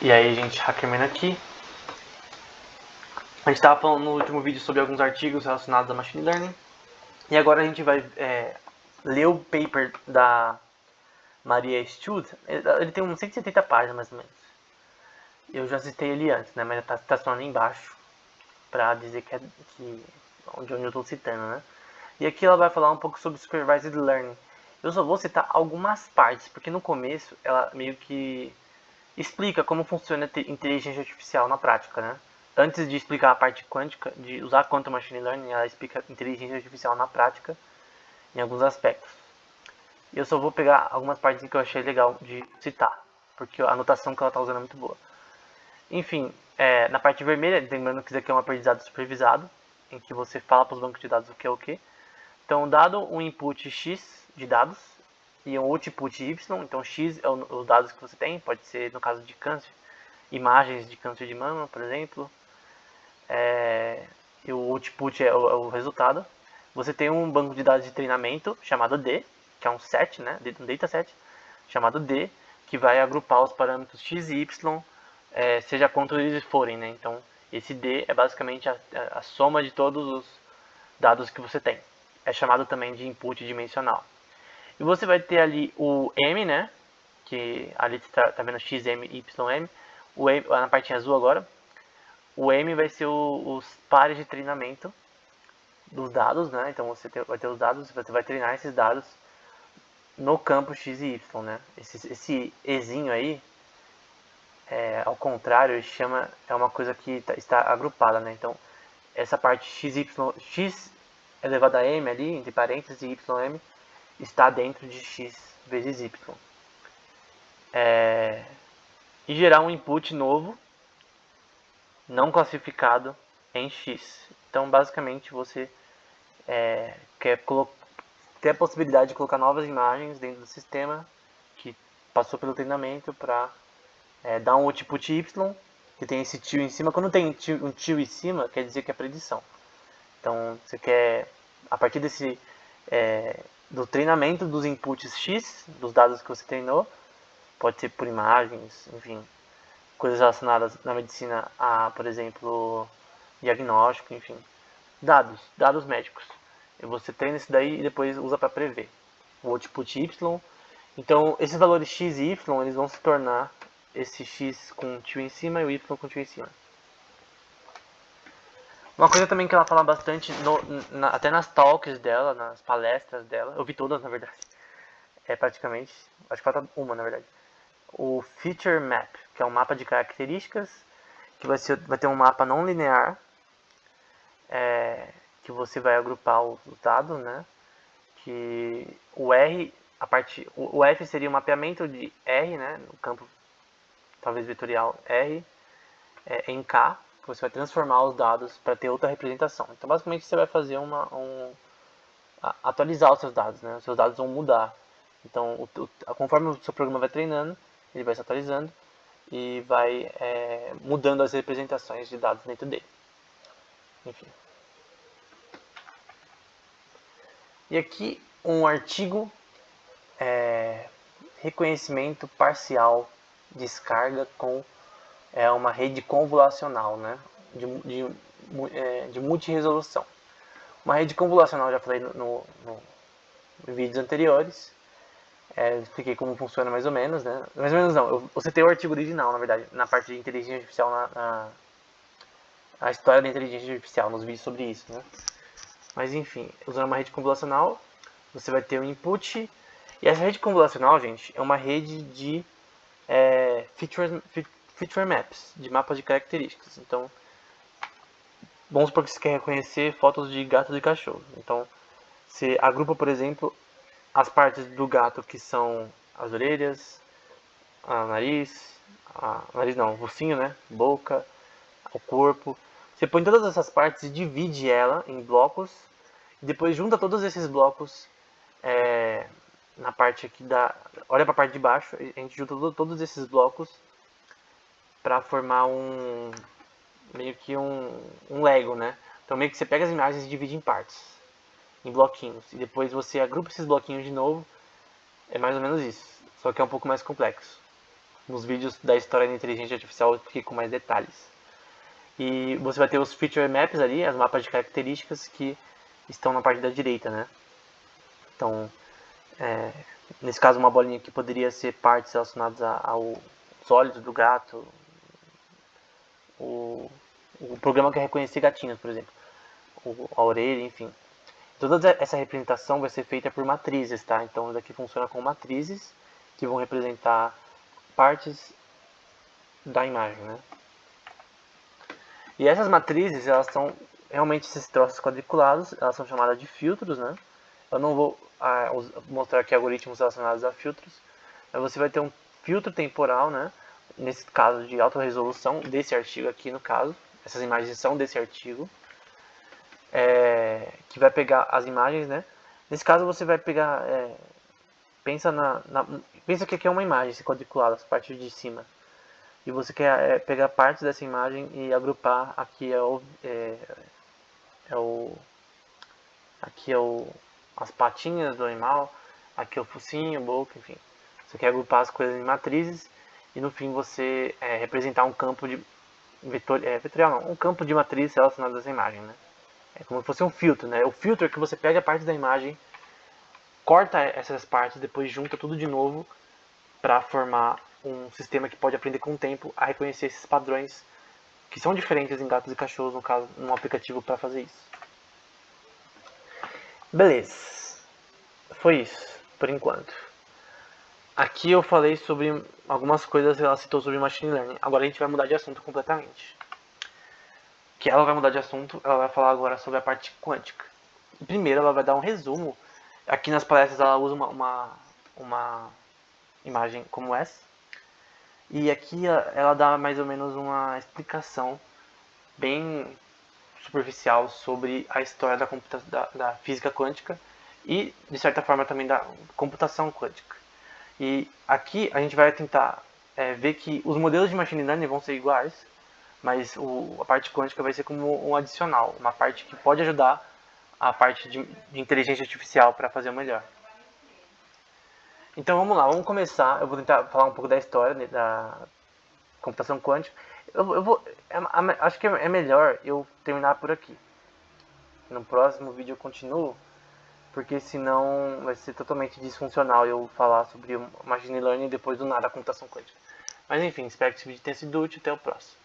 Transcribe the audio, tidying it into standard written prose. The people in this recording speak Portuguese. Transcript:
E aí, gente, Hackerman aqui. A gente estava falando no último vídeo sobre alguns artigos relacionados a Machine Learning. E agora a gente vai ler o paper da Maria Stud. Ele tem uns 170 páginas, mais ou menos. Eu já citei ele antes, né? Mas tá só ali embaixo para dizer que onde eu estou citando, né? E aqui ela vai falar um pouco sobre Supervised Learning. Eu só vou citar algumas partes, porque no começo ela meio que explica como funciona a inteligência artificial na prática, né? Antes de explicar a parte quântica, de usar Quantum Machine Learning, ela explica inteligência artificial na prática, em alguns aspectos. E eu só vou pegar algumas partes que eu achei legal de citar, porque a anotação que ela está usando é muito boa. Enfim, na parte vermelha, lembrando que isso aqui é um aprendizado supervisado, em que você fala para os bancos de dados o que é o que. Então, dado um input X de dados e um output Y, então X é os dados que você tem, pode ser no caso de câncer, imagens de câncer de mama, por exemplo, e o output é o resultado. Você tem um banco de dados de treinamento chamado D, que é um set, né, um dataset chamado D, que vai agrupar os parâmetros X e Y, seja quanto eles forem, né? Então, esse D é basicamente a soma de todos os dados que você tem. É chamado também de input dimensional. E você vai ter ali o M, né? Que ali tá vendo XM, YM. O M, na parte azul agora. O M vai ser os pares de treinamento dos dados, né? Então você vai ter os dados, você vai treinar esses dados no campo X e Y, né? Esse Ezinho aí, ao contrário, é uma coisa que está agrupada, né? Então essa parte X elevado a M ali, entre parênteses, e YM, está dentro de X vezes Y. E gerar um input novo, não classificado, em X. Então, basicamente, você quer ter a possibilidade de colocar novas imagens dentro do sistema que passou pelo treinamento para dar um output Y, que tem esse tio em cima. Quando tem um tio em cima, quer dizer que é predição. Então, você quer, a partir do treinamento dos inputs X, dos dados que você treinou, pode ser por imagens, enfim, coisas relacionadas na medicina a, por exemplo, diagnóstico, enfim, dados médicos. E você treina isso daí e depois usa para prever o output Y. Então, esses valores X e Y, eles vão se tornar esse X com tio em cima e o Y com tio em cima. Uma coisa também que ela fala bastante, até nas talks dela, nas palestras dela, eu vi todas na verdade, praticamente, acho que falta uma na verdade, o Feature Map, que é um mapa de características, que vai ter um mapa não linear, que você vai agrupar os dados, né? Que o R, o F seria o mapeamento de R, né? No campo, talvez vetorial R, em K, que você vai transformar os dados para ter outra representação. Então, basicamente, você vai fazer atualizar os seus dados, né? Os seus dados vão mudar. Então, conforme o seu programa vai treinando, ele vai se atualizando e vai mudando as representações de dados dentro dele. Enfim. E aqui um artigo, reconhecimento parcial, descarga com uma rede convolucional, né? de multiresolução. Uma rede convolucional, já falei no vídeos anteriores, expliquei como funciona mais ou menos, né? Mais ou menos não, eu citei o artigo original, na verdade, na parte de inteligência artificial, a história da inteligência artificial, nos vídeos sobre isso, né? Mas enfim, usando uma rede convolucional, você vai ter um input, e essa rede convolucional, gente, é uma rede de feature maps, de mapas de características. Então, vamos supor que você quer reconhecer fotos de gato e cachorro. Então, você agrupa, por exemplo, as partes do gato que são as orelhas, nariz não, o focinho, né? Boca, o corpo. Você põe todas essas partes e divide ela em blocos. E depois junta todos esses blocos na parte aqui olha para a parte de baixo. A gente junta todos esses blocos para formar meio que um Lego, né? Então meio que você pega as imagens e divide em partes, em bloquinhos. E depois você agrupa esses bloquinhos de novo. É mais ou menos isso. Só que é um pouco mais complexo. nos vídeos da história da inteligência artificial eu expliquei com mais detalhes. E você vai ter os feature maps ali, as mapas de características que estão na parte da direita, né? Então, nesse caso, uma bolinha que poderia ser partes relacionadas aos olhos do gato, o programa que reconhecer gatinhos, por exemplo, a orelha, enfim. Toda essa representação vai ser feita por matrizes, tá? Então, isso daqui funciona com matrizes que vão representar partes da imagem, né? E essas matrizes, elas são realmente esses troços quadriculados, elas são chamadas de filtros, né? Eu não vou mostrar aqui algoritmos relacionados a filtros, mas você vai ter um filtro temporal, né? Nesse caso de alta resolução, desse artigo aqui no caso, essas imagens são desse artigo, que vai pegar as imagens, né? Nesse caso você vai pegar, pensa pensa que aqui é uma imagem quadriculada, as partes de cima. E você quer pegar partes dessa imagem e agrupar. Aqui as patinhas do animal, aqui é o focinho, a boca, enfim. Você quer agrupar as coisas em matrizes e no fim você representar um campo de vetorial não, um campo de matriz relacionado a essa imagem, né? É como se fosse um filtro, né? O filtro é que você pega a parte da imagem, corta essas partes, depois junta tudo de novo para formar um sistema que pode aprender com o tempo a reconhecer esses padrões que são diferentes em gatos e cachorros, no caso, num aplicativo para fazer isso. Beleza. Foi isso, por enquanto. Aqui eu falei sobre algumas coisas que ela citou sobre machine learning. Agora a gente vai mudar de assunto completamente. Que ela vai mudar de assunto, ela vai falar agora sobre a parte quântica. Primeiro ela vai dar um resumo. Aqui nas palestras ela usa uma imagem como essa. E aqui ela dá mais ou menos uma explicação bem superficial sobre a história da física quântica e, de certa forma, também da computação quântica. E aqui a gente vai tentar ver que os modelos de machine learning vão ser iguais, mas a parte quântica vai ser como um adicional, uma parte que pode ajudar a parte de inteligência artificial para fazer o melhor. Então vamos lá, vamos começar. Eu vou tentar falar um pouco da história da computação quântica. Acho que é melhor eu terminar por aqui. No próximo vídeo eu continuo, porque senão vai ser totalmente disfuncional eu falar sobre machine learning e depois do nada a computação quântica. Mas enfim, espero que esse vídeo tenha sido útil. Até o próximo.